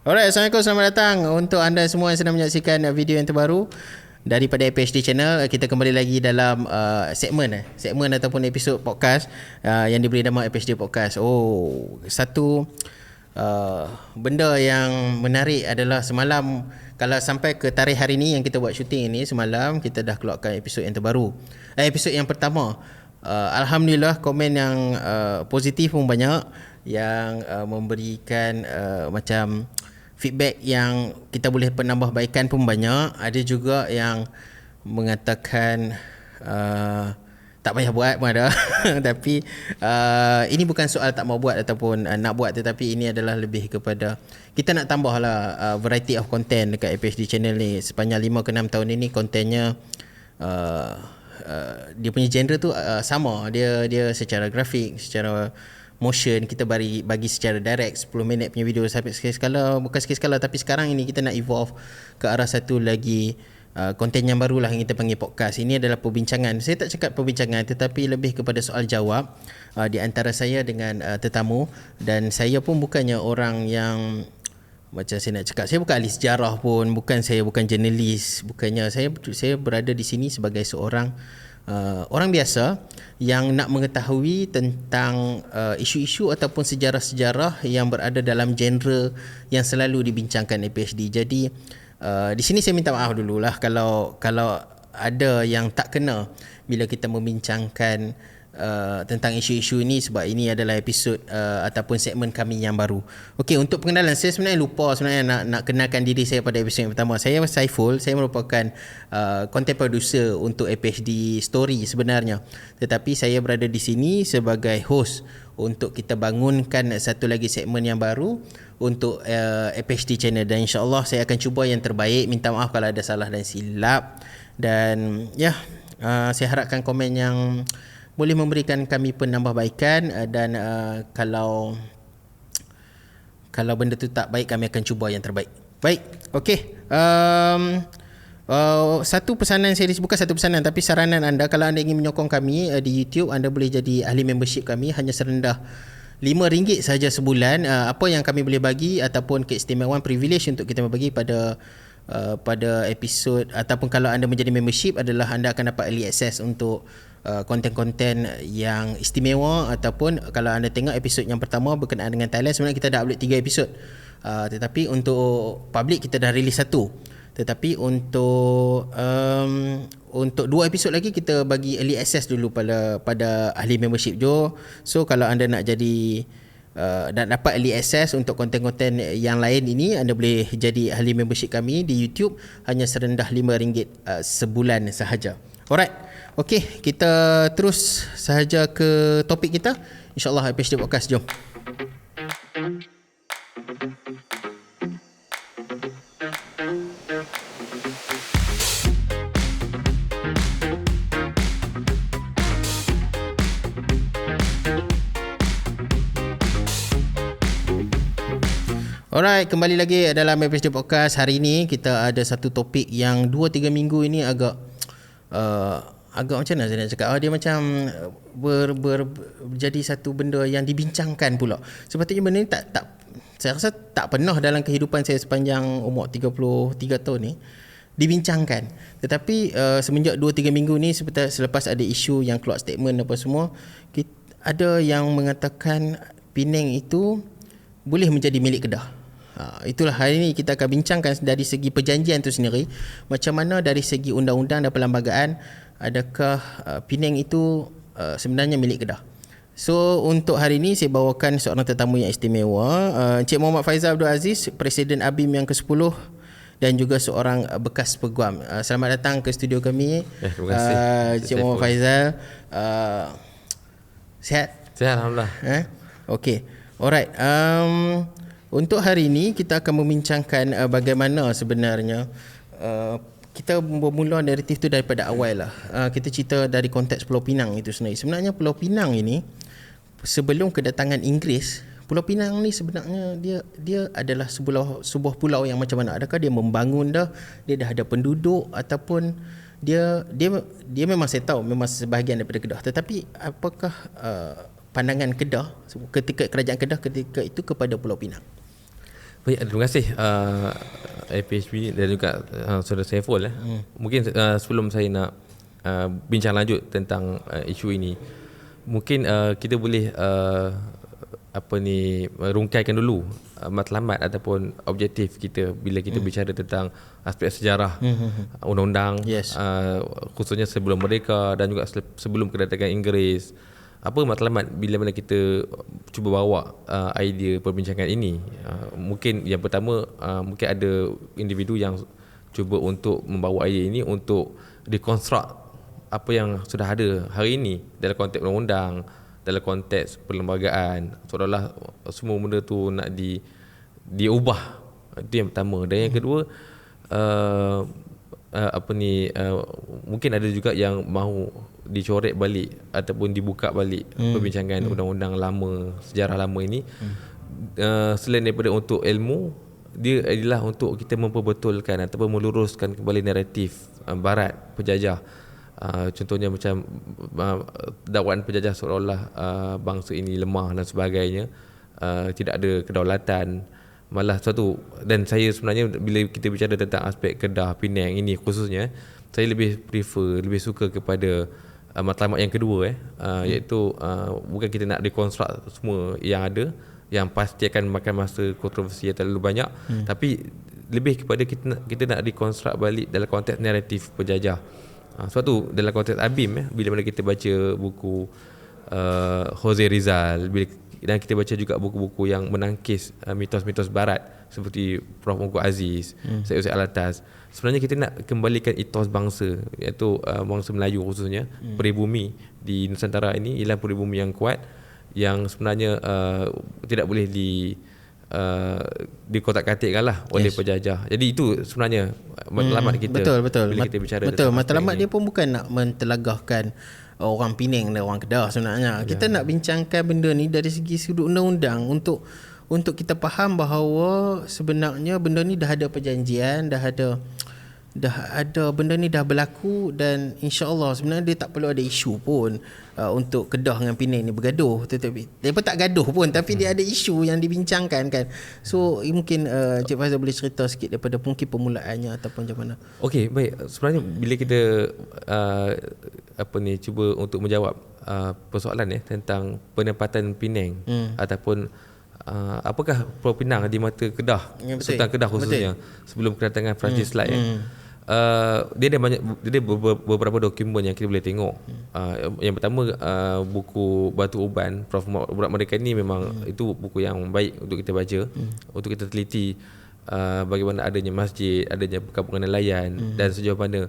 Alright, Assalamualaikum, selamat datang untuk anda semua yang sedang menyaksikan video yang terbaru daripada APHD Channel. Kita kembali lagi dalam segmen ataupun episod podcast yang diberi nama APHD Podcast. Satu benda yang menarik adalah semalam, kalau sampai ke tarikh hari ni yang kita buat syuting ini, semalam kita dah keluarkan episod yang terbaru, episod yang pertama. Alhamdulillah, komen yang positif pun banyak, yang memberikan macam feedback yang kita boleh penambahbaikan pun banyak. Ada juga yang mengatakan tak payah buat pun ada. Tapi ini bukan soal tak mau buat ataupun nak buat, tetapi ini adalah lebih kepada kita nak tambahlah variety of content dekat APHD channel ni. Sepanjang 5 ke 6 tahun ini kontennya dia punya genre tu sama. Dia secara grafik, secara motion, kita bagi secara direct 10 minit punya video sampai sekali-sekala, bukan sekali-sekala, tapi sekarang ini kita nak evolve ke arah satu lagi konten yang barulah yang kita panggil podcast. Ini adalah perbincangan. Saya tak cakap perbincangan, tetapi lebih kepada soal jawab di antara saya dengan tetamu. Dan saya pun bukannya orang yang macam saya nak cakap, saya bukan ahli sejarah pun, bukan jurnalis, bukannya. Saya berada di sini sebagai seorang orang biasa yang nak mengetahui tentang isu-isu ataupun sejarah-sejarah yang berada dalam genre yang selalu dibincangkan APHD. Jadi di sini saya minta maaf dululah kalau ada yang tak kena bila kita membincangkan tentang isu-isu ini, sebab ini adalah episod ataupun segmen kami yang baru. Okey, untuk pengenalan, saya sebenarnya lupa nak kenalkan diri saya pada episod yang pertama. Saya Saiful, saya merupakan content producer untuk APHD Story sebenarnya. Tetapi saya berada di sini sebagai host untuk kita bangunkan satu lagi segmen yang baru untuk APHD channel, dan insya-Allah saya akan cuba yang terbaik. Minta maaf kalau ada salah dan silap, dan saya harapkan komen yang boleh memberikan kami penambahbaikan, dan kalau benda tu tak baik, kami akan cuba yang terbaik. Baik, okey. Satu pesanan series, bukan satu pesanan tapi saranan anda, kalau anda ingin menyokong kami di YouTube, anda boleh jadi ahli membership kami hanya serendah RM5 saja sebulan. Apa yang kami boleh bagi ataupun keistimewaan, privilege untuk kita membagi pada episod, ataupun kalau anda menjadi membership, adalah anda akan dapat early access untuk konten-konten yang istimewa. Ataupun kalau anda tengok episod yang pertama berkenaan dengan Thailand, sebenarnya kita dah upload 3 episod, tetapi untuk public kita dah release 1. Tetapi untuk 2 episod lagi kita bagi early access dulu pada ahli membership Jo. So kalau anda nak jadi dan dapat early access untuk konten-konten yang lain ini, anda boleh jadi ahli membership kami di YouTube hanya serendah RM5 sebulan sahaja. Alright. Okey, kita terus sahaja ke topik kita. InsyaAllah APHD Podcast, jom. Alright, kembali lagi dalam APHD Podcast. Hari ini kita ada satu topik yang 2-3 minggu ini agak macam mana saya nak cakap, dia macam jadi satu benda yang dibincangkan pula. Sepatutnya benda ni tak saya rasa tak pernah dalam kehidupan saya sepanjang umur 33 tahun ni dibincangkan. Tetapi semenjak 2-3 minggu ni, selepas ada isu yang keluar statement apa semua, ada yang mengatakan Penang itu boleh menjadi milik Kedah. Itulah hari ini kita akan bincangkan dari segi perjanjian itu sendiri, macam mana dari segi undang-undang dan perlembagaan, adakah Penang itu sebenarnya milik Kedah. So untuk hari ini saya bawakan seorang tetamu yang istimewa, Encik Muhammad Faizal Abdul Aziz, Presiden ABIM yang ke-10 dan juga seorang bekas peguam. Selamat datang ke studio kami. Terima kasih Encik Muhammad Faizal. Sihat? Sihat, alhamdulillah. Okey. Alright. Untuk hari ini kita akan membincangkan bagaimana sebenarnya kita bermula naratif tu daripada awal lah. Kita cerita dari konteks Pulau Pinang itu sendiri. Sebenarnya Pulau Pinang ini, sebelum kedatangan Inggeris, Pulau Pinang ni sebenarnya dia adalah sebuah pulau yang macam mana? Adakah dia membangun dah? Dia dah ada penduduk, ataupun dia memang, saya tahu memang sebahagian daripada Kedah, tetapi apakah pandangan Kedah ketika kerajaan Kedah ketika itu kepada Pulau Pinang? Baik, terima kasih APHB dan juga Saudara Saiful. Mungkin sebelum saya nak bincang lanjut tentang isu ini, mungkin kita boleh rungkaikan dulu matlamat ataupun objektif kita bila kita bicara tentang aspek sejarah undang-undang, Yes. khususnya sebelum merdeka dan juga sebelum kedatangan Inggeris. Apa matlamat bila mana kita cuba bawa idea perbincangan ini? Mungkin yang pertama, mungkin ada individu yang cuba untuk membawa idea ini untuk deconstruct apa yang sudah ada hari ini dalam konteks undang-undang, dalam konteks perlembagaan, seolah-olah semua benda tu nak diubah. Itu yang pertama. Dan yang kedua, mungkin ada juga yang mahu dicoret balik ataupun dibuka balik perbincangan undang-undang lama, sejarah lama ini. Selain daripada untuk ilmu, dia adalah untuk kita memperbetulkan ataupun meluruskan kembali naratif barat penjajah. Contohnya macam dakwaan penjajah seolah-olah bangsa ini lemah dan sebagainya, tidak ada kedaulatan. Malah satu, dan saya sebenarnya bila kita bicara tentang aspek Kedah, Penang ini khususnya, saya lebih suka kepada matlamat yang kedua, iaitu bukan kita nak reconstruct semua yang ada, yang pasti akan makan masa, kontroversi yang terlalu banyak, tapi lebih kepada kita nak reconstruct balik dalam konteks naratif penjajah. Sebab tu dalam konteks Abim, bila mana kita baca buku Jose Rizal, dan kita baca juga buku-buku yang menangkis mitos-mitos barat seperti Prof. Ungku Aziz, Syed Hussein Alatas, sebenarnya kita nak kembalikan etos bangsa, iaitu bangsa Melayu khususnya, peribumi di Nusantara ini ialah peribumi yang kuat, yang sebenarnya tidak boleh dikotak-katikkan lah oleh penjajah. Jadi itu sebenarnya matlamat kita. Betul. Bila kita bicara Matlamat dia pun bukan nak mentelagahkan orang Penang dan orang Kedah sebenarnya. Kita nak bincangkan benda ni dari segi sudut undang-undang untuk kita faham bahawa sebenarnya benda ni dah ada perjanjian, dah ada benda ni dah berlaku, dan insya-Allah sebenarnya dia tak perlu ada isu pun untuk Kedah dengan Penang ni bergaduh. Tetapi dia pun tak gaduh pun, tapi dia ada isu yang dibincangkan kan. So mungkin Cik Fazal boleh cerita sikit daripada mungkin permulaannya ataupun macam mana. Okey, baik. Sebenarnya bila kita cuba untuk menjawab persoalan tentang penempatan Penang ataupun apakah Pulau Pinang di mata Kedah, Sultan Kedah khususnya, sebelum kedatangan Francis Light. Dia ada beberapa dokumen yang kita boleh tengok. Yang pertama, buku Batu Uban Prof. Burak Merdeka ni memang itu buku yang baik untuk kita baca, untuk kita teliti bagaimana adanya masjid, adanya perkampungan nelayan, dan sejauh mana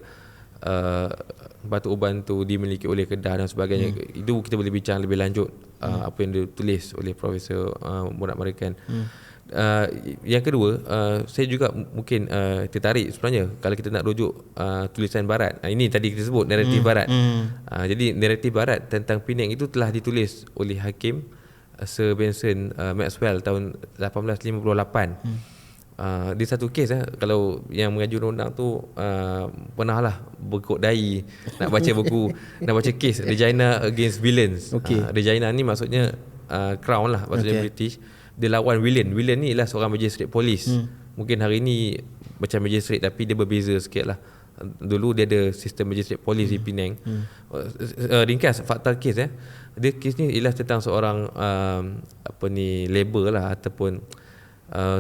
Batu Uban tu dimiliki oleh Kedah dan sebagainya. Itu kita boleh bincang lebih lanjut apa yang ditulis oleh Profesor Burak Merdeka. Yang kedua, saya juga mungkin tertarik sebenarnya kalau kita nak rujuk tulisan barat. Ini tadi kita sebut naratif barat. Jadi naratif barat tentang Penang itu telah ditulis oleh Hakim Sir Benson Maxwell tahun 1858. Di satu kes kalau yang mengaji undang-undang tu pernahlah berkok dahi nak baca buku nak baca kes Regina Against Villains. Regina ni maksudnya Crown lah, maksudnya British. Dia lawan William ni ialah seorang magistrate polis. Mungkin hari ni macam magistrate, tapi dia berbeza sikit lah. Dulu dia ada sistem magistrate polis di Penang. Ringkas fakta kes dia kes ni ialah tentang seorang labor lah ataupun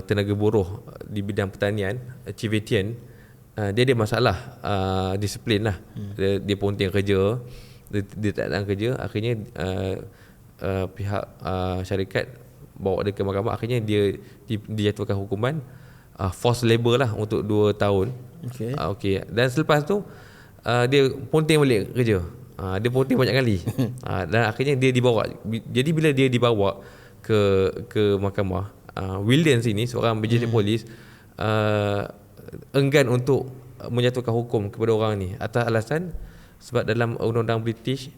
tenaga buruh di bidang pertanian, Civetian. Dia ada masalah disiplin lah. Dia ponting kerja, dia tak datang kerja. Akhirnya pihak syarikat bawa dia ke mahkamah. Akhirnya dia dijatuhkan hukuman forced labor lah untuk 2 tahun. Dan selepas tu dia ponting balik kerja. Dia ponting banyak kali. Dan akhirnya dia dibawa. Jadi bila dia dibawa ke mahkamah, Williams ini seorang magistrate polis enggan untuk menjatuhkan hukum kepada orang ni atas alasan sebab dalam undang-undang British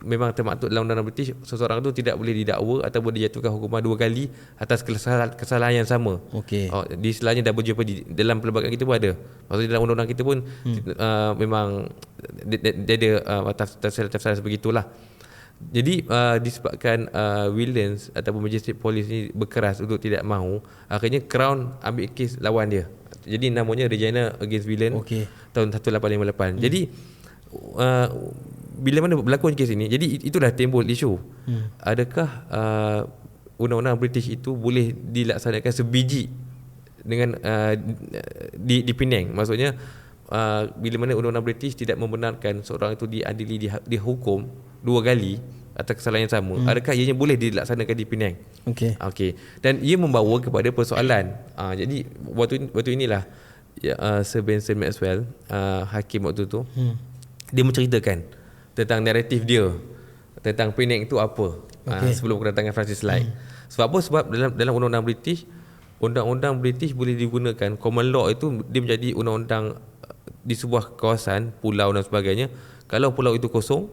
memang termaktub dalam undang-undang British seseorang tu tidak boleh didakwa ataupun dijatuhkan hukuman 2 kali atas kesalahan yang sama. Di istilahnya double jeopardy dalam perlembagaan kita pun ada. Maksudnya dalam undang-undang kita pun memang dia ada tafsiran sebegitulah. Jadi disebabkan Williams ataupun Magistrate Police ni berkeras untuk tidak mahu, akhirnya Crown ambil kes lawan dia. Jadi namanya Regina against Williams tahun 1858. Jadi bila mana berlaku kes ini, jadi itulah timbul isu. Adakah undang-undang British itu boleh dilaksanakan sebiji dengan di Penang? Maksudnya bila mana undang-undang British tidak membenarkan seorang itu diadili, dihukum 2 kali atas kesalahan yang sama, adakah ianya boleh dilaksanakan di Penang? Okey. Dan ia membawa kepada persoalan. Jadi waktu inilah Sir Benson Maxwell, hakim waktu tu, dia menceritakan tentang naratif dia tentang Penang itu apa sebelum kedatangan Francis Light. Sebab apa? Sebab dalam undang-undang British boleh digunakan, common law itu dia menjadi undang-undang di sebuah kawasan, pulau dan sebagainya. Kalau pulau itu kosong,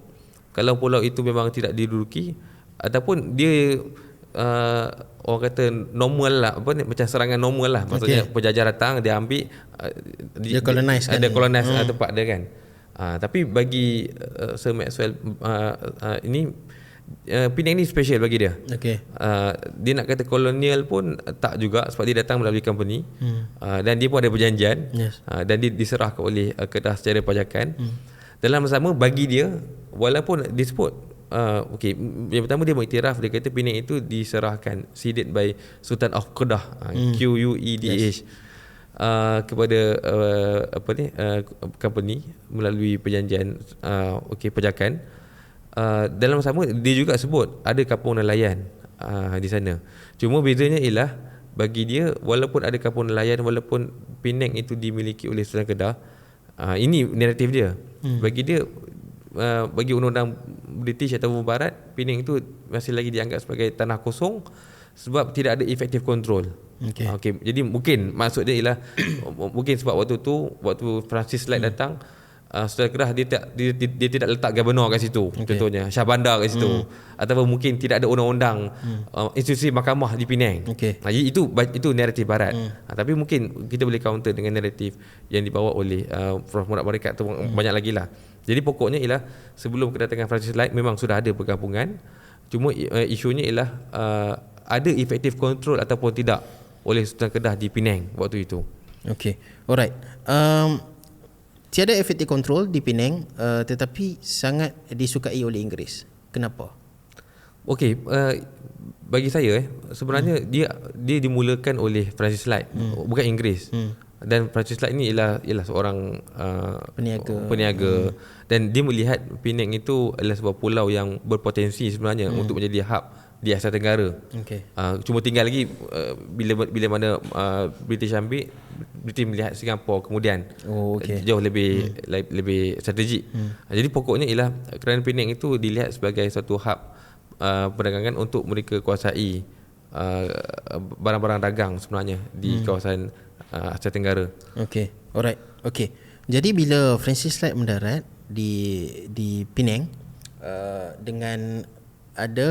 kalau pulau itu memang tidak diduduki, ataupun dia orang kata normal lah, macam serangan normal lah, maksudnya penjajah datang, dia ambil, dia colonize kan, ada colonize tempat dia kan. Tapi bagi Sir Maxwell ini, Penang ni special bagi dia. Dia nak kata kolonial pun tak juga, sebab dia datang melalui company, dan dia pun ada perjanjian, dan dia diserahkan oleh Kedah secara pajakan. Dalam sama bagi dia, walaupun disebut yang pertama dia mengiktiraf, dia kata Penang itu diserahkan, ceded by Sultan of Kedah, QUEDH, kepada company melalui perjanjian pajakan. Dalam sama dia juga sebut ada kampung nelayan di sana. Cuma bezanya ialah bagi dia, walaupun ada kampung nelayan, walaupun Penang itu dimiliki oleh Sultan Kedah, ini naratif dia. Bagi dia, bagi undang-undang British ataupun Barat, Penang itu masih lagi dianggap sebagai tanah kosong sebab tidak ada effective control. Jadi mungkin maksud dia ialah mungkin sebab waktu Francis Light datang, Sultan Kedah dia tidak letak governor kat situ, contohnya Shah Bandar kat situ, ataupun mungkin tidak ada undang-undang institusi mahkamah di Penang. Itu naratif Barat. Tapi mungkin kita boleh counter dengan naratif yang dibawa oleh Prof Murad Barikat tu, banyak lagi lah. Jadi pokoknya ialah sebelum kedatangan Francis Light memang sudah ada perkampungan, cuma isunya ialah ada effective control ataupun tidak oleh Sultan Kedah di Penang waktu itu. Alright. Tiada effective control di Penang, tetapi sangat disukai oleh Inggeris. Kenapa? Bagi saya sebenarnya dia dimulakan oleh Francis Light, bukan Inggeris. Dan Francis Light ni ialah seorang peniaga, dan dia melihat Penang itu adalah sebuah pulau yang berpotensi sebenarnya untuk menjadi hub di Asia Tenggara. Cuma tinggal lagi bila mana British ambil, British melihat Singapura kemudian jauh lebih strategik. Jadi pokoknya ialah kerana Penang itu dilihat sebagai satu hub perdagangan untuk mereka kuasai barang-barang dagang sebenarnya di kawasan Asia Tenggara. Alright. Jadi bila Francis Light mendarat di Penang, dengan ada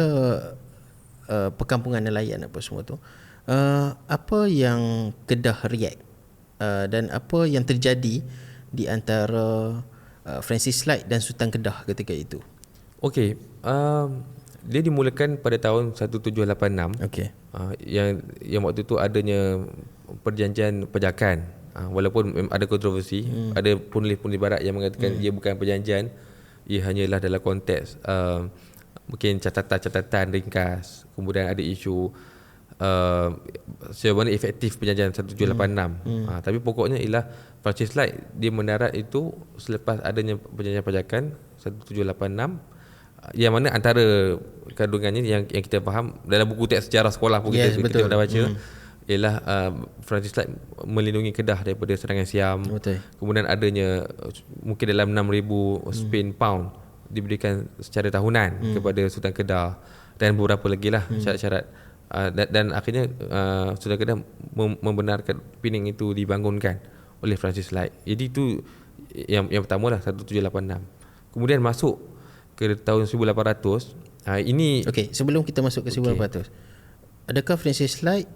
perkampungan nelayan apa semua tu, apa yang Kedah react, dan apa yang terjadi di antara Francis Light dan Sultan Kedah ketika itu? Dia dimulakan pada tahun 1786. Yang waktu tu adanya perjanjian pajakan. Walaupun ada kontroversi, ada penulis-penulis barat yang mengatakan ia bukan perjanjian, ia hanyalah dalam konteks mungkin catatan-catatan ringkas. Kemudian ada isu sejauh mana efektif perjanjian 1786. Tapi pokoknya ialah Francis Light dia mendarat itu selepas adanya perjanjian pajakan 1786, yang mana antara kandungannya yang kita faham dalam buku teks sejarah sekolah pun kita dah baca, ialah Francis Light melindungi Kedah daripada serangan Siam. Kemudian adanya mungkin dalam 6,000 Spain pound diberikan secara tahunan kepada Sultan Kedah, dan beberapa lagi lah syarat-syarat. Dan akhirnya Sultan Kedah membenarkan Penang itu dibangunkan oleh Francis Light. Jadi itu yang pertama lah, 1786. Kemudian masuk ke tahun 1800. Ini sebelum kita masuk ke 1800, adakah Francis Light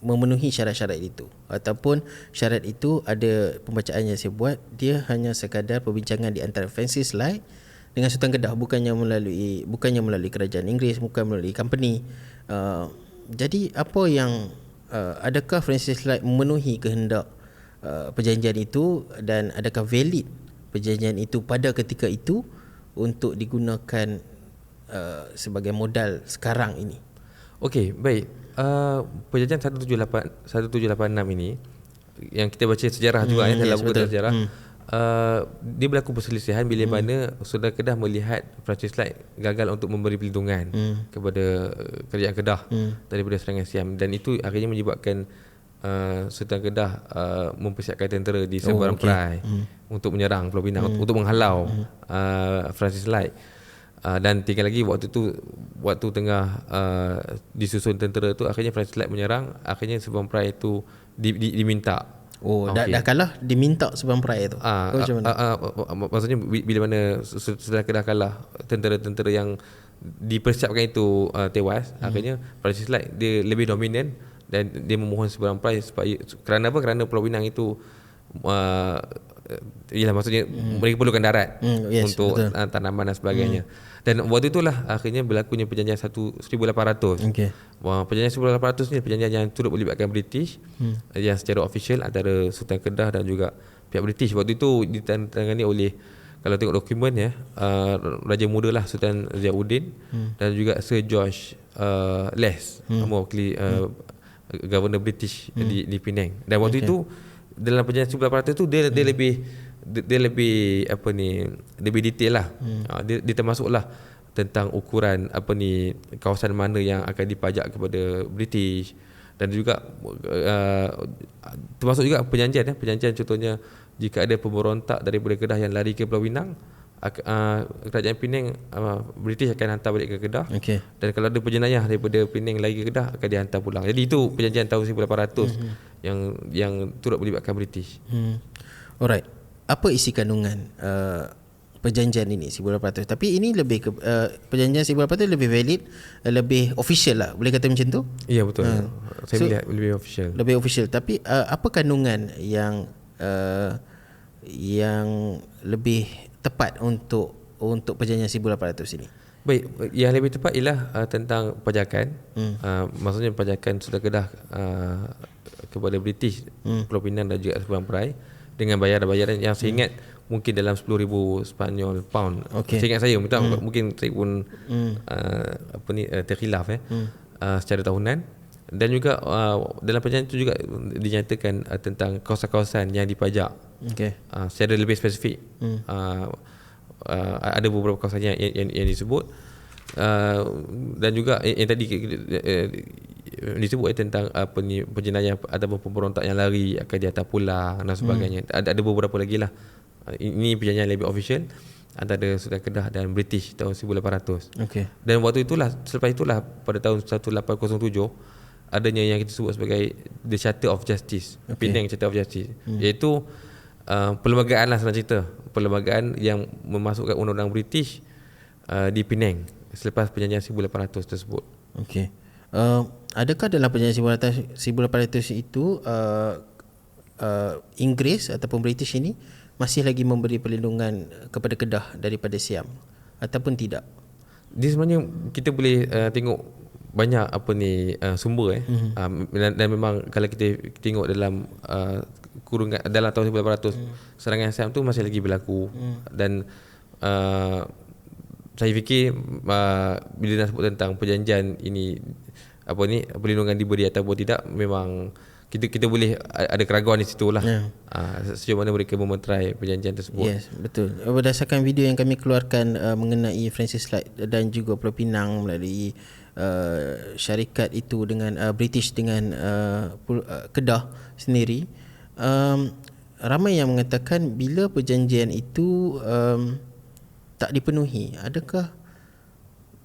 memenuhi syarat-syarat itu, ataupun syarat itu ada pembacaan yang saya buat, dia hanya sekadar perbincangan di antara Francis Light dengan Sultan Kedah, bukannya melalui kerajaan Inggeris, bukan melalui company. Jadi apa yang adakah Francis Light memenuhi kehendak perjanjian itu, dan adakah valid perjanjian itu pada ketika itu untuk digunakan sebagai modal sekarang ini? Okey, baik. Perjanjian 1786 ini yang kita baca sejarah juga dalam buku sejarah. Dia berlaku perselisihan bila mana Sultan Kedah melihat Francis Light gagal untuk memberi perlindungan kepada kerajaan Kedah daripada serangan Siam, dan itu akhirnya menyebabkan Sultan Kedah mempersiapkan tentera di seberang perai untuk menyerang Pulau Pinang, untuk menghalau Francis Light. Dan tinggal lagi waktu tengah disusun tentera tu, akhirnya Francis Light menyerang, akhirnya seberang perai itu diminta. Dah kalah diminta seberang perai tu. Macam mana? Maksudnya bila mana Sultan Kedah kalah, tentera-tentera yang dipersiapkan itu tewas, akhirnya Francis Light dia lebih dominan dan dia memohon seberang perai supaya, kerana apa? Kerana Pulau Pinang itu maksudnya mereka perlukan darat untuk tanaman dan sebagainya. Dan waktu itulah akhirnya berlakunya perjanjian 1800. Perjanjian 1800 ni perjanjian yang turut melibatkan British, yang secara official antara Sultan Kedah dan juga pihak British. Waktu itu ditandatangani oleh, kalau tengok dokumen Raja Muda lah, Sultan Ziauddin, dan juga Sir George Les, mewakili Governor British di Penang. Dan waktu itu dalam perjanjian 1800 tu dia lebih lebih detail lah. Dia termasuklah tentang ukuran kawasan mana yang akan dipajak kepada British, dan juga termasuk juga perjanjian contohnya jika ada pemberontak daripada Kedah yang lari ke Pulau Pinang, kerajaan Penang, British akan hantar balik ke Kedah. Dan kalau ada penjenayah daripada Penang lari ke Kedah, akan dihantar pulang. Jadi itu perjanjian tahun 1800 yang turut melibatkan British. Alright. Apa isi kandungan perjanjian ini 1800? Tapi ini lebih ke perjanjian 1800 lebih valid, lebih official lah, boleh kata macam tu? Ya, betul. Saya melihat lebih official. Lebih official. Tapi apa kandungan yang lebih tepat untuk perjanjian 1800 ini? Baik, yang lebih tepat ialah tentang pajakan. Maksudnya pajakan Sultan Kedah kepada British, Pulau Pinang dan juga seberang perai, dengan bayaran-bayaran yang saya ingat mungkin dalam 10,000 Spanyol pound. Saya ingat saya mungkin saya pun terkhilaf secara tahunan. Dan juga dalam perjanjian itu juga dinyatakan tentang kawasan-kawasan yang dipajak secara lebih spesifik. Ada beberapa kawasan yang disebut, dan juga yang tadi disebut tentang penjenayah ataupun pemberontak yang lari akan dihantar pulang dan sebagainya. Ada beberapa lagi lah. Ini perjanjian lebih official antara Sultan Kedah dan British tahun 1800. Dan waktu itulah, selepas itulah pada tahun 1807 adanya yang kita sebut sebagai The Charter of Justice, Penang Charter of Justice, iaitu perlembagaan lah, senang cerita, perlembagaan yang memasukkan undang-undang British di Penang selepas perjanjian 1800 tersebut. Adakah dalam perjanjian 1800 itu Inggeris ataupun British ini masih lagi memberi perlindungan kepada Kedah daripada Siam ataupun tidak? Dia sebenarnya kita boleh tengok banyak sumber dan memang kalau kita tengok dalam kurungan dalam tahun 1800 serangan Siam tu masih lagi berlaku. Dan saya fikir bila nak sebut tentang perjanjian ini perlindungan diberi ataupun tidak, memang kita boleh ada keraguan di situ lah. Sejauh mana mereka memeterai perjanjian tersebut. Yes, betul. Berdasarkan video yang kami keluarkan mengenai Francis Light dan juga Pulau Pinang melalui syarikat itu dengan British dengan Kedah sendiri, ramai yang mengatakan bila perjanjian itu tak dipenuhi, adakah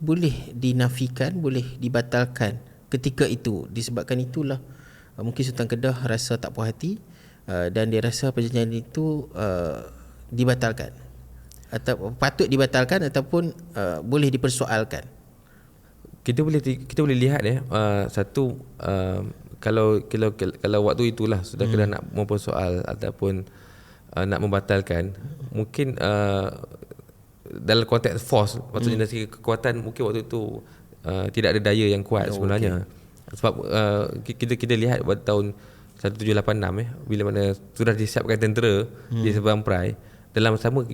boleh dinafikan, boleh dibatalkan ketika itu? Disebabkan itulah mungkin Sultan Kedah rasa tak puas hati dan dia rasa perjanjian itu dibatalkan, atau patut dibatalkan ataupun boleh dipersoalkan. Kita boleh lihat satu, kalau waktu itulah sudah Kedah nak mempersoal ataupun nak membatalkan, mungkin dalam konteks force, maksudnya dari segi kekuatan mungkin waktu itu tidak ada daya yang kuat sebenarnya. Sebab kita lihat pada tahun 1786 bila mana sudah disiapkan tentera di seberang perai, dalam sama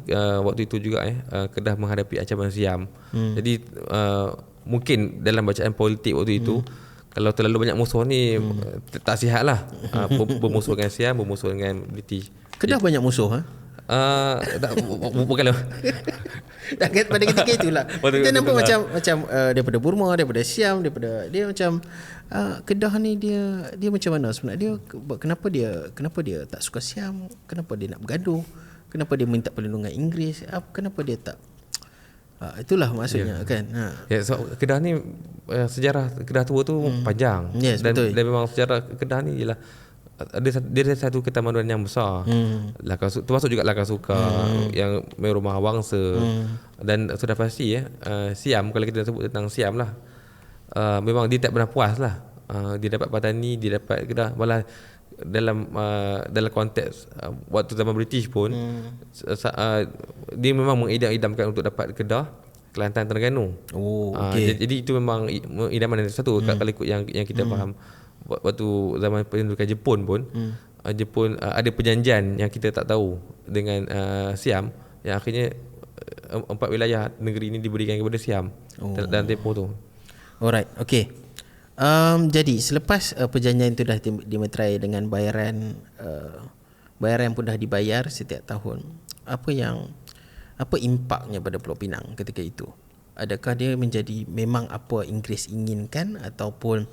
waktu itu juga Kedah menghadapi ancaman Siam. Jadi mungkin dalam bacaan politik waktu itu, kalau terlalu banyak musuh ni tak sihat lah. Bermusuh dengan Siam, bermusuh dengan British. Kedah banyak musuh bukanlah. Pada ketika itulah kita nampak macam daripada Burma, daripada Siam, daripada dia macam Kedah ni dia macam mana sebenarnya, kenapa dia tak suka Siam, kenapa dia nak bergaduh, kenapa dia minta perlindungan Inggeris, kenapa dia tak itulah maksudnya kan. So Kedah ni sejarah Kedah tua tu panjang. Yes, dan betul. memang sejarah Kedah ni ialah dia satu ketamadunan yang besar. Termasuk juga Lakar Suka yang merumah wangsa. Dan sudah pasti Siam, kalau kita sebut tentang Siam lah, memang dia tak pernah puas lah. Dia dapat Patani, dia dapat Kedah. Malah dalam konteks waktu zaman British pun dia memang mengidam-idamkan untuk dapat Kedah, Kelantan, Terengganu. Jadi itu memang idaman satu. Kalau ikut yang kita faham waktu zaman pendudukan Jepun pun, Jepun ada perjanjian yang kita tak tahu dengan Siam, yang akhirnya 4 wilayah negeri ini diberikan kepada Siam dalam tempoh tu. Alright, okay. Jadi selepas perjanjian itu dah dimeterai dengan bayaran pun dah dibayar setiap tahun, apa impaknya pada Pulau Pinang ketika itu? Adakah dia menjadi memang apa Inggeris inginkan, ataupun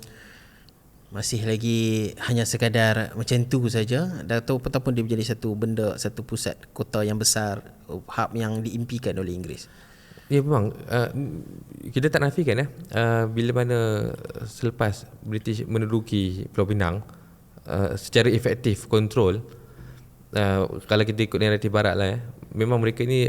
masih lagi hanya sekadar macam tu saja, ataupun dia menjadi satu benda, satu pusat kota yang besar, hub yang diimpikan oleh Inggeris? Ya memang kita tak nafikan bila mana selepas British menduduki Pulau Pinang secara efektif kontrol, kalau kita ikut naratif barat lah memang mereka ni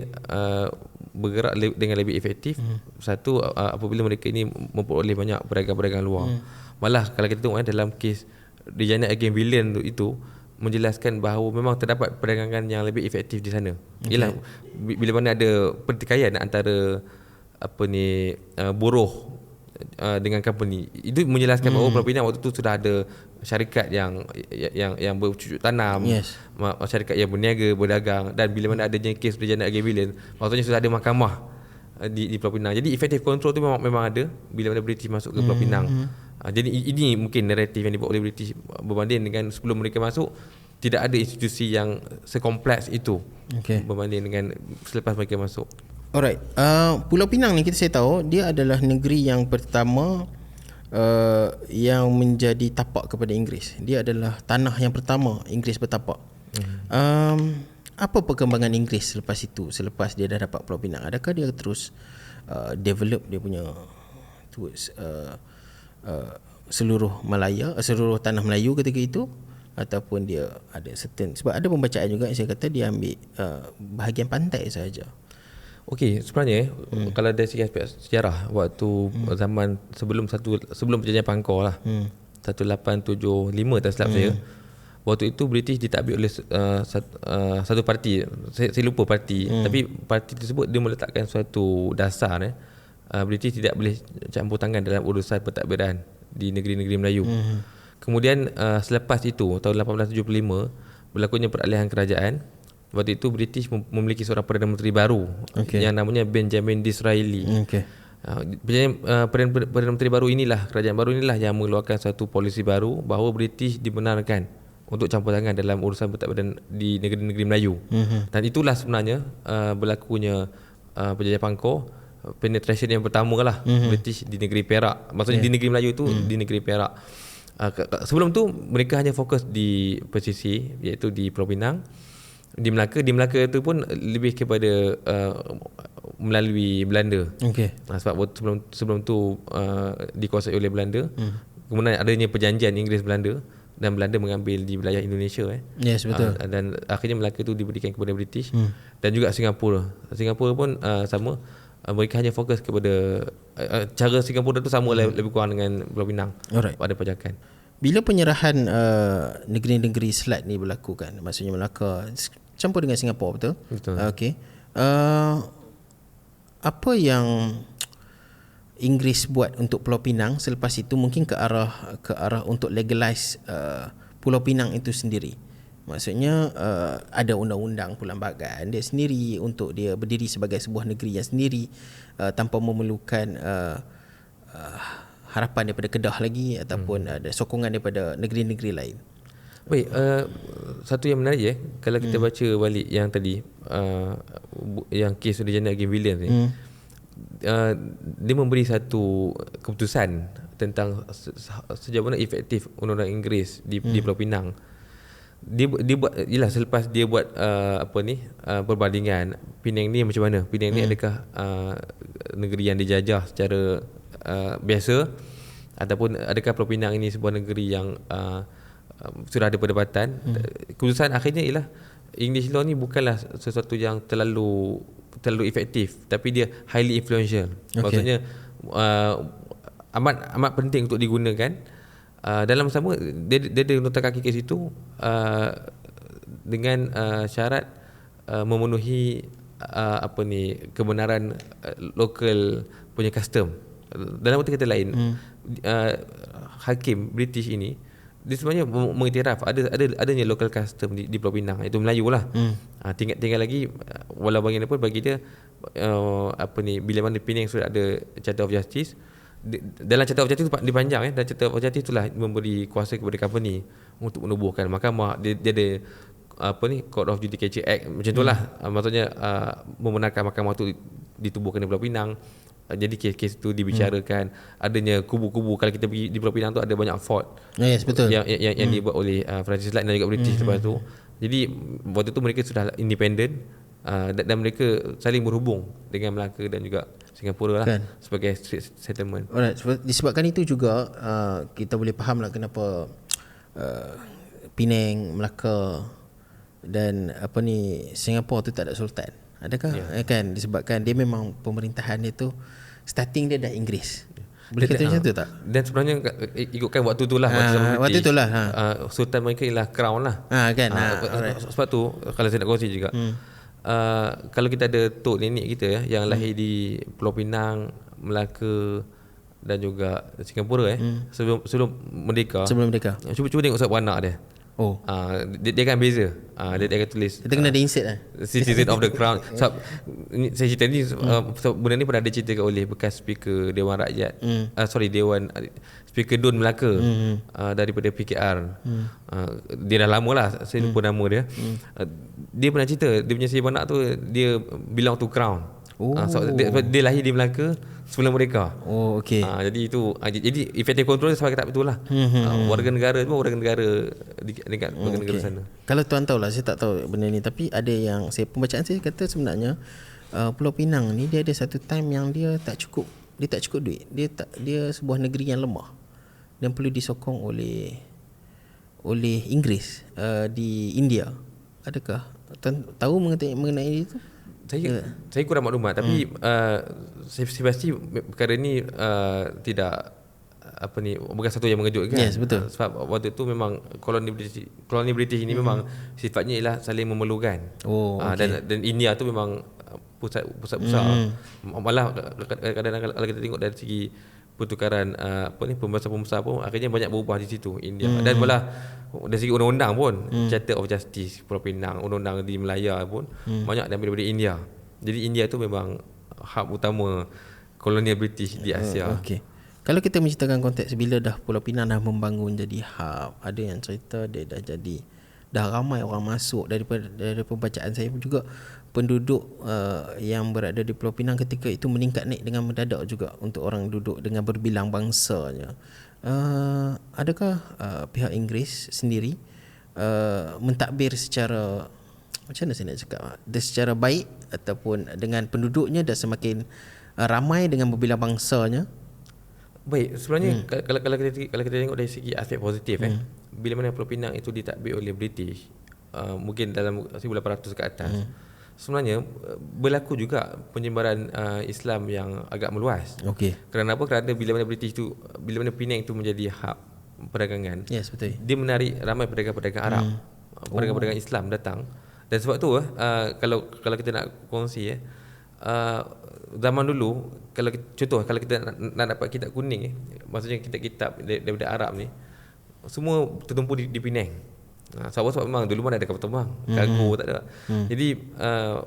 bergerak dengan lebih efektif. Satu, apabila mereka ini memperoleh banyak perdagangan luar. Malah kalau kita tengok dalam kes Regina Gambilan itu menjelaskan bahawa memang terdapat perdagangan yang lebih efektif di sana. Ialah bila mana ada pertikaian antara buruh dengan company, itu menjelaskan bahawa Pulau Pinang waktu itu sudah ada syarikat yang bercucuk tanam, syarikat yang berniaga, berdagang, dan bila mana adanya kes Regina Gambilan, maksudnya sudah ada mahkamah di Pulau Pinang. Jadi efektif kontrol tu memang ada bila mana British masuk ke Pulau Pinang. Jadi ini mungkin naratif yang dibuat oleh British berbanding dengan sebelum mereka masuk. Tidak ada institusi yang sekompleks itu berbanding dengan selepas mereka masuk. Alright, Pulau Pinang ni saya tahu dia adalah negeri yang pertama yang menjadi tapak kepada Inggeris. Dia adalah tanah yang pertama Inggeris bertapak. Apa perkembangan Inggeris selepas itu, selepas dia dah dapat Pulau Pinang? Adakah dia terus develop dia punya towards seluruh Malaya, seluruh tanah Melayu ketika itu, ataupun dia ada certain, sebab ada pembacaan juga yang saya kata dia ambil bahagian pantai sahaja. Okey, sebenarnya kalau dari segi aspek sejarah, waktu zaman sebelum perjanjian Pangkor lah, 1875 tak silap saya, waktu itu British ditadbir oleh satu parti, saya lupa parti, tapi parti tersebut dia meletakkan suatu dasar British tidak boleh campur tangan dalam urusan pentadbiran di negeri-negeri Melayu. Kemudian selepas itu tahun 1875 berlakunya peralihan kerajaan. Waktu itu British memiliki seorang Perdana Menteri baru yang namanya Benjamin Disraeli. Perdana Menteri baru inilah, kerajaan baru inilah yang mengeluarkan satu polisi baru bahawa British dibenarkan untuk campur tangan dalam urusan pentadbiran di negeri-negeri Melayu. Dan itulah sebenarnya berlakunya perjanjian Pangkor, penetration yang pertama lah British di negeri Perak. Maksudnya di negeri Melayu itu di negeri Perak. Sebelum tu mereka hanya fokus di pesisir, iaitu di Pulau Pinang. Di Melaka itu pun lebih kepada melalui Belanda. Sebab sebelum tu dikuasai oleh Belanda. Kemudian adanya perjanjian Inggeris Belanda dan Belanda mengambil di wilayah Indonesia. Yes, betul. Dan akhirnya Melaka itu diberikan kepada British. Dan juga Singapura pun sama. Mereka hanya fokus kepada cara Singapura tu sama lebih kurang dengan Pulau Pinang. Pada pajakan. Bila penyerahan negeri-negeri Selat ni berlaku kan, maksudnya Melaka campur dengan Singapura, betul? Betul. Okey. apa yang Inggeris buat untuk Pulau Pinang selepas itu mungkin ke arah untuk legalize Pulau Pinang itu sendiri. Maksudnya ada undang-undang perlembagaan dia sendiri untuk dia berdiri sebagai sebuah negeri yang sendiri tanpa memerlukan harapan daripada Kedah lagi ataupun ada sokongan daripada negeri-negeri lain. Baik, satu yang menarik kalau kita baca balik yang tadi yang kes The Janet against Williams ni, dia memberi satu keputusan tentang sejauh mana efektif undang-undang Inggeris di Pulau Pinang. Dia buat ialah selepas dia buat perbandingan Penang ni macam mana, Penang ni adakah negeri yang dijajah secara biasa ataupun adakah Pulau Pinang ini sebuah negeri yang sudah ada perdebatan. Keputusan akhirnya ialah English law ni bukanlah sesuatu yang terlalu efektif, tapi dia highly influential. Maksudnya amat penting untuk digunakan. Dalam sama dia ada nota kaki kat situ dengan syarat memenuhi kebenaran lokal punya custom. Dalam kata lain, hakim British ini dia sebenarnya mengiktiraf adanya local custom di Pulau Pinang, itu Melayu lah. Tinggal lagi walau bagaimanapun bagi dia bila mana Penang sudah ada Charter of Justice. Dalam Charter of Justice itu dipanjang dan Charter of Justice itulah memberi kuasa kepada company untuk menubuhkan mahkamah. Dia ada Court of Judicature Act macam itulah. Maksudnya membenarkan mahkamah itu ditubuhkan di Pulau Pinang. Jadi kes itu dibicarakan. Adanya kubu-kubu. Kalau kita pergi di Pulau Pinang tu ada banyak fort. Yes, betul. Yang dibuat oleh Francis Light dan juga British lepas tu. Jadi waktu tu mereka sudah independent dan mereka saling berhubung dengan Melaka dan juga Singapura lah, sebagai settlement. Alright, disebabkan itu juga kita boleh faham lah kenapa Penang, Melaka dan Singapura tu tak ada sultan. Adakah kan disebabkan dia memang pemerintahan dia tu starting dia dah Inggeris. Boleh kata macam tu tak? Dan sebenarnya ikutkan waktu tu lah, waktu tu lah sultan mereka ialah crown lah. Sebab tu kalau saya nak kongsi juga, kalau kita ada tok nenek kita yang lahir di Pulau Pinang, Melaka dan juga Singapura sebelum merdeka. Cuba tengok siapa anak dia. Dia akan beza. Dia akan tulis kita kena ada insert lah, Citizen of the Crown. Saya cerita ni benda ni pernah ada cerita oleh bekas speaker Dewan Rakyat, Dewan Speaker Dun Melaka, daripada PKR. Dia dah lama lah, saya lupa nama dia. Dia pernah cerita dia punya sibuk anak tu dia belong to Crown. Dia lahir di Melaka sebelum merdeka. Jadi itu jadi effective control sampai tak betul lah. Warga negara tu warga negara dekat warga negara sana. Kalau tuan tahu lah, saya tak tahu benda ni, tapi ada yang pembacaan saya kata sebenarnya Pulau Pinang ni dia ada satu time yang dia tak cukup duit. Dia sebuah negeri yang lemah dan perlu disokong oleh Inggeris di India. Adakah tuan tahu mengenai itu? Saya kurang maklumat, tapi saya pasti perkara ni tidak bukan satu yang mengejutkan. Yes, betul. Sebab waktu itu memang koloni British ini memang sifatnya ialah saling memerlukan. Dan India tu memang pusat besar. Malah kadang-kadang kalau kita tengok dari segi pertukaran pembesar-pembesar pun akhirnya banyak berubah di situ India. Dan malah dari segi undang-undang pun Charter of Justice Pulau Pinang, undang-undang di Melaya pun banyak diambil daripada India. Jadi India tu memang hub utama kolonial British di Asia. Kalau kita menceritakan konteks bila dah Pulau Pinang dah membangun jadi hub, ada yang cerita dia dah ramai orang masuk. Dari pembacaan saya pun juga penduduk yang berada di Pulau Pinang ketika itu meningkat naik dengan mendadak juga untuk orang duduk dengan berbilang bangsanya. Adakah pihak Inggeris sendiri mentadbir secara, macam mana saya nak cakap, secara baik ataupun dengan penduduknya dah semakin ramai dengan berbilang bangsanya? Baik, sebenarnya kalau kita tengok dari segi aspek positif, bila mana Pulau Pinang itu ditadbir oleh British, mungkin dalam 1800 ke atas, sebenarnya berlaku juga penyebaran Islam yang agak meluas. Kerana apa? Kerana bila mana Penang itu menjadi hub perdagangan, betul, dia menarik ramai pedagang-pedagang Arab, pedagang-pedagang Islam datang. Dan sebab tu kalau kita nak kongsi zaman dulu kalau kita nak dapat kitab kuning maksudnya kitab-kitab daripada Arab ni semua tertumpu di Penang. Sebab memang dulu mana ada kapal terbang, kargo tak ada. Jadi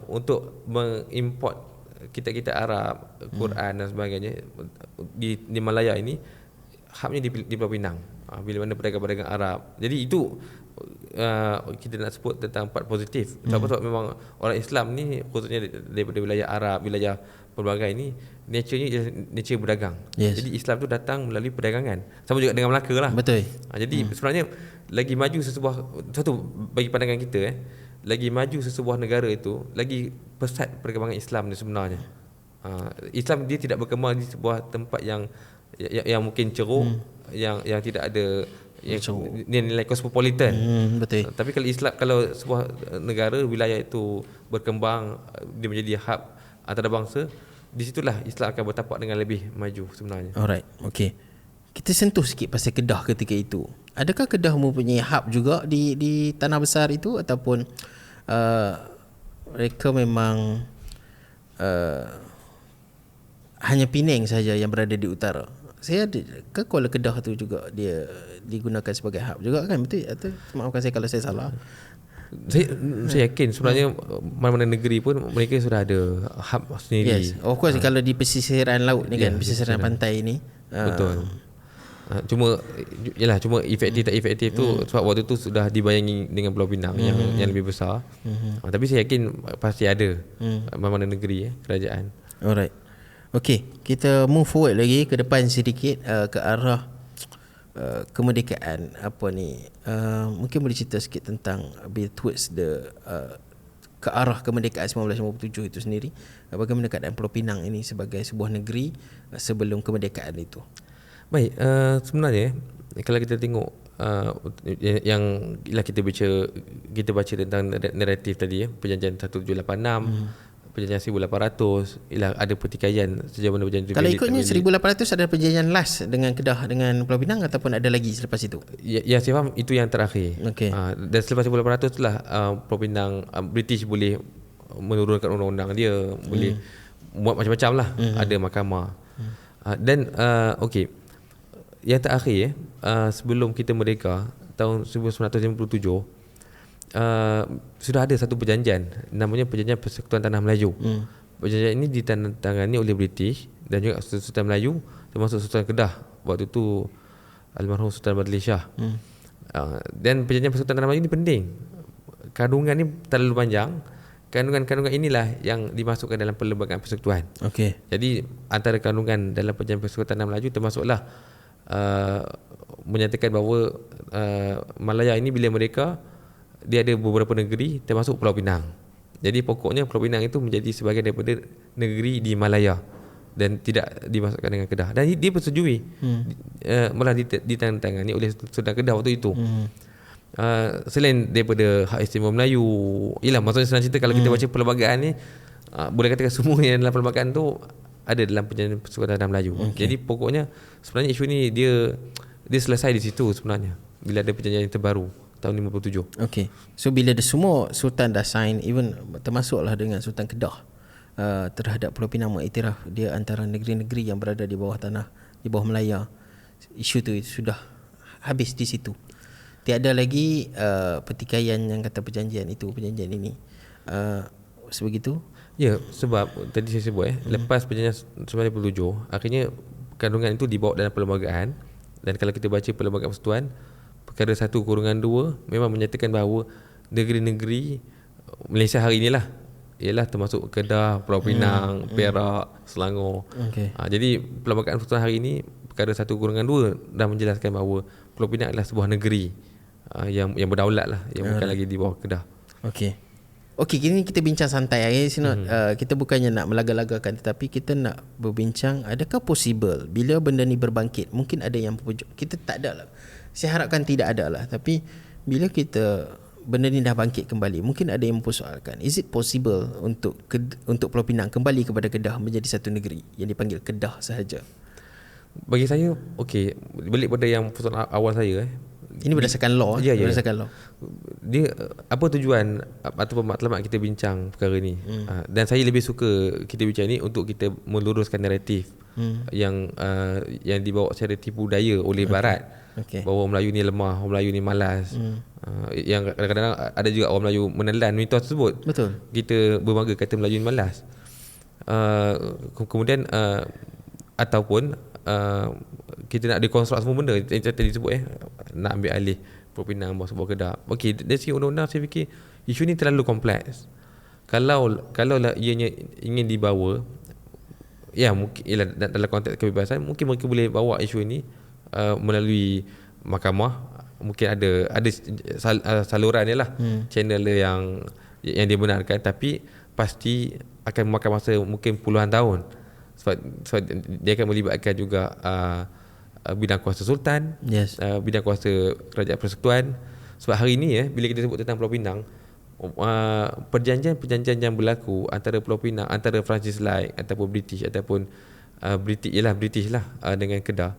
untuk mengimport kitab-kitab Arab, Quran dan sebagainya di Malaya ini hubnya di Pulau Pinang. Bila mana pedagang-pedagang Arab. Jadi itu kita nak sebut tentang part positif. Sebab memang orang Islam ni khususnya daripada wilayah Arab, wilayah pelbagai ni nature-nya nature berdagang. Yes. Jadi Islam tu datang melalui perdagangan. Sama juga dengan Melaka lah. Betul. Jadi sebenarnya lagi maju satu bagi pandangan kita lagi maju sesebuah negara itu lagi pesat perkembangan Islam ni sebenarnya. Islam dia tidak berkembang di sebuah tempat yang mungkin ceruk, yang tidak ada nilai cosmopolitan. Betul. Tapi kalau sebuah negara wilayah itu berkembang, dia menjadi hub antarabangsa, di situlah Islam akan bertapak dengan lebih maju sebenarnya. Alright, okay. Kita sentuh sikit pasal Kedah ketika itu. Adakah Kedah mempunyai hub juga di tanah besar itu ataupun mereka memang hanya Penang saja yang berada di utara? Saya ada ke Kuala Kedah tu juga dia digunakan sebagai hub juga kan, betul? Atau maafkan saya kalau saya salah. Saya yakin sebenarnya mana-mana negeri pun mereka sudah ada hub sendiri. Yes, of course. Kalau di pesisiran laut ni kan, pesisiran pantai ni betul. Cuma efektif tak efektif tu sebab waktu tu sudah dibayangi dengan Pulau Pinang yang lebih besar. Tapi saya yakin pasti ada mana-mana negeri kerajaan. Alright. Okay, kita move forward lagi ke depan sedikit ke arah kemerdekaan apa ni. Mungkin boleh cerita sikit tentang towards the ke arah kemerdekaan 1957 itu sendiri. Bagaimana keadaan Pulau Pinang ini sebagai sebuah negeri sebelum kemerdekaan itu? Baik, sebenarnya kalau kita tengok yang kita baca tentang naratif tadi perjanjian 1786, perjanjian 1800, ada pertikaian sejak mana perjanjian. Kalau ikutnya 1800 ada perjanjian last dengan Kedah dengan Pulau Pinang ataupun ada lagi selepas itu? Ya saya faham itu yang terakhir. Okay. Dan selepas 1800 itulah Pulau Pinang, British boleh menurunkan undang-undang dia, boleh buat macam-macam lah. Ada mahkamah. Dan okey, yang terakhir sebelum kita merdeka tahun 1957 sudah ada satu perjanjian namanya Perjanjian Persekutuan Tanah Melayu. Perjanjian ini ditandatangani oleh British dan juga Sultan Melayu termasuk Sultan Kedah waktu itu almarhum Sultan Badli Shah. Dan Perjanjian Persekutuan Tanah Melayu ini penting. Kandungan ni terlalu panjang. Kandungan-kandungan inilah yang dimasukkan dalam perlembagaan persekutuan. Okay. Jadi antara kandungan dalam Perjanjian Persekutuan Tanah Melayu termasuklah menyatakan bahawa Malaya ini bila mereka dia ada beberapa negeri termasuk Pulau Pinang. Jadi pokoknya Pulau Pinang itu menjadi sebahagian daripada negeri di Malaya dan tidak dimasukkan dengan Kedah. Dan dia persetujui. Malah ditandatangani oleh Sultan Kedah waktu itu. Selain daripada hak istimewa Melayu, ialah maksudnya senang cerita kalau kita baca perlembagaan ni boleh katakan semua yang dalam perlembagaan tu ada dalam Perjanjian Persekutuan Tanah Melayu. Jadi pokoknya sebenarnya isu ni dia selesai di situ sebenarnya bila ada perjanjian yang terbaru tahun 57. Okay. So bila semua sultan dah sign, even termasuklah dengan Sultan Kedah terhadap Pulau Pinang mengiktiraf dia antara negeri-negeri yang berada di bawah tanah, di bawah Melaya, isu tu sudah habis di situ. Tiada lagi pertikaian yang kata perjanjian ini. Sebegitu? Ya, sebab tadi saya sebut lepas perjanjian 97 akhirnya kandungan itu dibawa dalam perlembagaan. Dan kalau kita baca perlembagaan persekutuan perkara 1/2 memang menyatakan bahawa negeri-negeri Malaysia hari inilah ialah termasuk Kedah, Pulau Pinang, Perak, Selangor. Jadi perlembagaan persekutuan hari ini perkara 1/2 dah menjelaskan bahawa Pulau Pinang adalah sebuah negeri yang berdaulat lah, yang bukan lagi di bawah Kedah. Okey, kini kita bincang santai. Kita bukannya nak melaga-lagakan, tetapi kita nak berbincang adakah possible bila benda ni berbangkit. Mungkin ada yang kita tak ada lah. Saya harapkan tidak ada lah. Tapi bila benda ni dah bangkit kembali, mungkin ada yang mempersoalkan, is it possible untuk Pulau Pinang kembali kepada Kedah menjadi satu negeri yang dipanggil Kedah sahaja? Bagi saya, okey, balik pada yang persoalan awal saya ini berdasarkan law. Ya. Berdasarkan law. dia apa tujuan ataupun matlamat kita bincang perkara ni. Dan saya lebih suka kita bincang ni untuk kita meluruskan naratif yang dibawa secara tipu daya oleh barat. Bahawa orang Melayu ni lemah, orang Melayu ni malas. Yang kadang-kadang ada juga orang Melayu menelan mitos tersebut. Betul. Kita berbangga kata Melayu ni malas. Kemudian ataupun kita nak dekonstruk semua benda yang tadi disebut nak ambil alih Pulau Pinang, bawa sebuah Kedah. Okey, dari segi undang-undang saya fikir isu ni terlalu kompleks. Kalau lah ianya ingin dibawa, ya mungkin dalam konteks kebebasan, mungkin mereka boleh bawa isu ini melalui mahkamah. Mungkin ada saluran ni lah, channel yang dibenarkan, tapi pasti akan memakan masa mungkin puluhan tahun sebab dia akan melibatkan juga bidang kuasa sultan, bidang kuasa kerajaan persekutuan. Sebab hari ini bila kita sebut tentang Pulau Pinang, perjanjian yang berlaku antara Pulau Pinang, antara Francis Light ataupun British ataupun British lah dengan Kedah.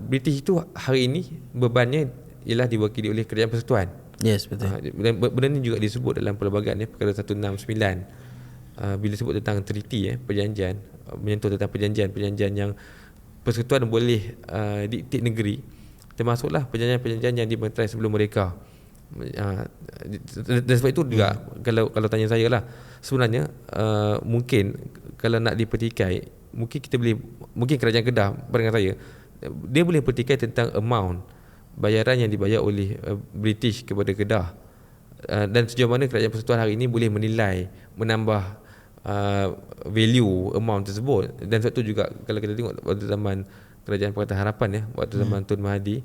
British itu hari ini bebannya ialah diwakili oleh kerajaan persekutuan. Yes, betul. Dan benda ni juga disebut dalam perlembagaan perkara 169. Bila sebut tentang treaty perjanjian, menyentuh tentang perjanjian yang persekutuan boleh diktik negeri, termasuklah perjanjian yang dimeterai sebelum mereka. Dan sebab itu juga kalau tanya saya lah, sebenarnya mungkin kalau nak dipertikai, mungkin kerajaan Kedah pandangan saya, dia boleh pertikai tentang amount bayaran yang dibayar oleh British kepada Kedah, dan sejauh mana kerajaan persekutuan hari ini boleh menilai, menambah value amount tersebut. Dan sebab itu juga kalau kita tengok waktu zaman kerajaan Pakatan Harapan waktu zaman Tun Mahathir,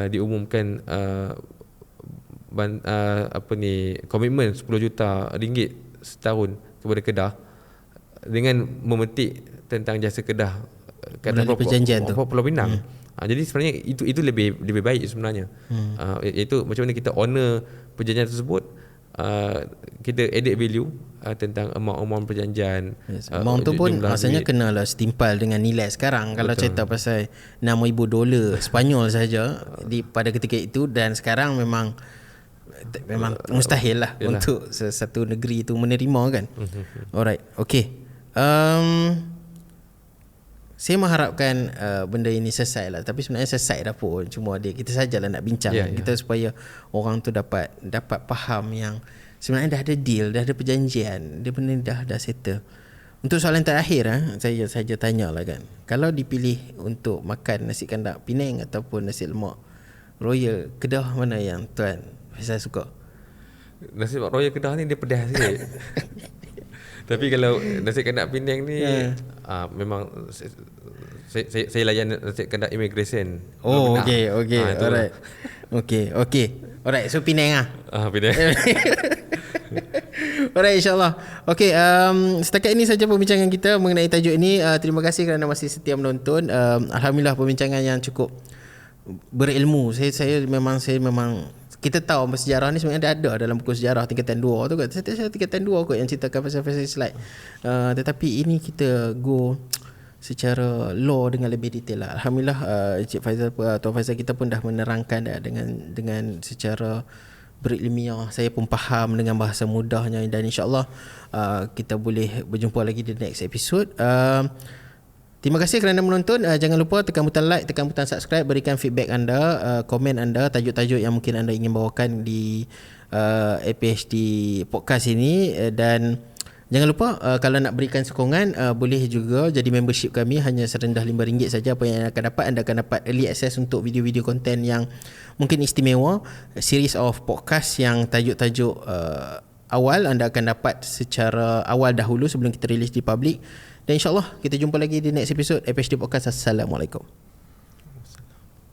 diumumkan komitmen 10 juta ringgit setahun kepada Kedah dengan memetik tentang jasa Kedah kat perjanjian tu Pulau Pinang. Jadi sebenarnya itu lebih baik sebenarnya. Iaitu macam mana kita honor perjanjian tersebut, kita added value tentang amount perjanjian. Amount tu pun rasanya kenalah setimpal dengan nilai sekarang. Kalau cerita pasal $6,000 Spanyol saja pada ketika itu, dan sekarang memang mustahil lah untuk satu negeri itu menerima kan. Alright, okay. Saya mengharapkan benda ini selesai lah. Tapi sebenarnya selesai dah pun, cuma kita sajalah nak bincang kita supaya orang tu dapat faham yang sebenarnya dah ada deal, dah ada perjanjian, dia benda dah settle. Untuk soalan terakhir saya saja tanya lah kan, kalau dipilih untuk makan nasi kandak Penang ataupun nasi lemak Royal Kedah, mana yang Tuan Faizal suka? Nasi lemak Royal Kedah ni dia pedas sikit. Tapi kalau nasi kandak Penang ni memang saya layan nasi kandak immigration. Okay. Alright. Okay. Alright, so Penang Penang. Alright, insyaAllah. Okay, setakat ini saja perbincangan kita mengenai tajuk ini. Terima kasih kerana masih setia menonton. Alhamdulillah, perbincangan yang cukup berilmu. Saya memang kita tahu sejarah ni sebenarnya ada dalam buku sejarah tingkatan 2 tu kan. Saya tingkatan 2 kot yang ceritakan pasal slide. Tetapi ini kita go secara law dengan lebih detail lah. Alhamdulillah, Encik Faizal, Tuan Faizal kita pun dah menerangkan dengan secara berilmiah. Saya pun faham dengan bahasa mudahnya, dan insyaAllah kita boleh berjumpa lagi di next episode. Terima kasih kerana menonton. Jangan lupa tekan butang like, tekan butang subscribe, berikan feedback anda, komen anda, tajuk-tajuk yang mungkin anda ingin bawakan di APHD podcast ini. Dan jangan lupa kalau nak berikan sokongan, boleh juga jadi membership kami, hanya serendah RM5 saja. Apa yang anda akan dapat early access untuk video-video konten yang mungkin istimewa, series of podcast yang tajuk-tajuk awal anda akan dapat secara awal dahulu sebelum kita release di public. Dan insyaAllah kita jumpa lagi di next episode APHD Podcast. Assalamualaikum.